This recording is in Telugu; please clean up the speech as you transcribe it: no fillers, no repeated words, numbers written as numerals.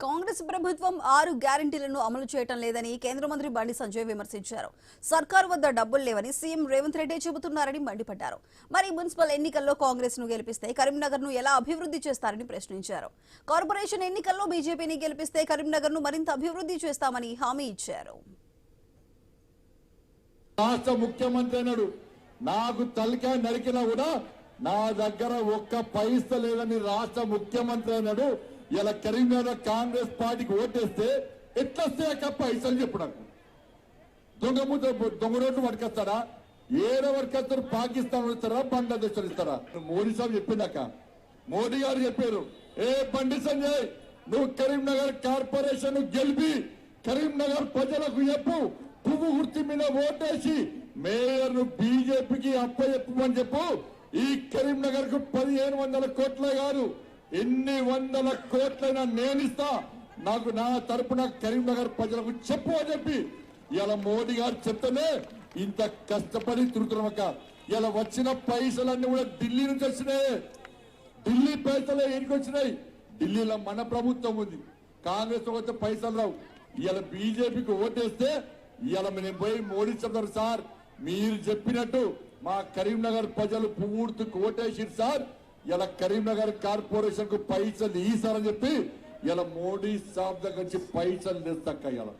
కాంగ్రెస్ ప్రభుత్వం 6 గ్యారెంటీలను అమలు చేయటం లేదని కేంద్ర మంత్రి బండి సంజయ్ విమర్శించారు. సర్కారు వద్ద డబ్బులు లేవని సీఎం రేవంత్ రెడ్డి చెబుతున్నారని మండిపడ్డారు. మరి మున్సిపల్ ఎన్నికల్లో కాంగ్రెస్ ను గెలిపిస్తే కరీంనగర్ ను ఎలా అభివృద్ధి చేస్తారని ప్రశ్నించారు. కార్పొరేషన్ ఎన్నికల్లో బీజేపీని గెలిపిస్తే కరీంనగర్ ను మరింత అభివృద్ధి చేస్తామని హామీ ఇచ్చారు. రాష్ట్ర ముఖ్యమంత్రి అన్నాడు, నాకు తలకాయ నరికినా కూడా నా దగ్గర ఒక్క పైసా లేదని రాష్ట్ర ముఖ్యమంత్రి అన్నాడు. ఇలా కరీంనగర్ కాంగ్రెస్ పార్టీకి ఓటేస్తే ఎట్లా వస్తాయక్క పైసలు చెప్పు నాకు. దొంగ రోడ్లు పట్టుకొస్తారా? ఏడో పట్టుకొస్తారు? పాకిస్తాన్ ఇస్తారా, బంగ్లాదేశ్ ఇస్తారా? మోడీ సాబ్ చెప్పిందాక, మోడీ గారు చెప్పారు, ఏ బండి సంజయ్ నువ్వు కరీంనగర్ కార్పొరేషన్ గెలిపి కరీంనగర్ ప్రజలకు చెప్పు, పువ్వు గుర్తు మీద ఓటేసి మేయర్ ను బీజేపీకి అప్పచెప్పమని చెప్పు. ఈ కరీంనగర్ కు 1500 కోట్లే కాదు, ఎన్ని వందల కోట్లైనా నేనిస్తా, నాకు నా తరపున కరీంనగర్ ప్రజలకు చెప్పు అని చెప్పి ఇలా మోడీ గారు చెప్తేనే ఇంత కష్టపడి తిరుగుతున్నామక్క. ఇలా వచ్చిన పైసలన్నీ కూడా ఢిల్లీ నుంచి వచ్చినాయి. ఢిల్లీ పైసలే ఇంటికి వచ్చినాయి. ఢిల్లీలో మన ప్రభుత్వం ఉంది, కాంగ్రెస్ వస్తే పైసలు రావు. ఇలా బీజేపీకి ఓటేస్తే ఇలా నేను పోయి మోడీ చెప్తారు, సార్ మీరు చెప్పినట్టు మా కరీంనగర్ ప్రజలు పూర్తికి ఓటేసి సార్, ఇలా కరీంనగర్ కార్పొరేషన్ కు పైసలు ఈసారని చెప్పి ఇలా మోడీ సాబ్ దగ్గర నుంచి పైసలు తెస్తాక ఇలా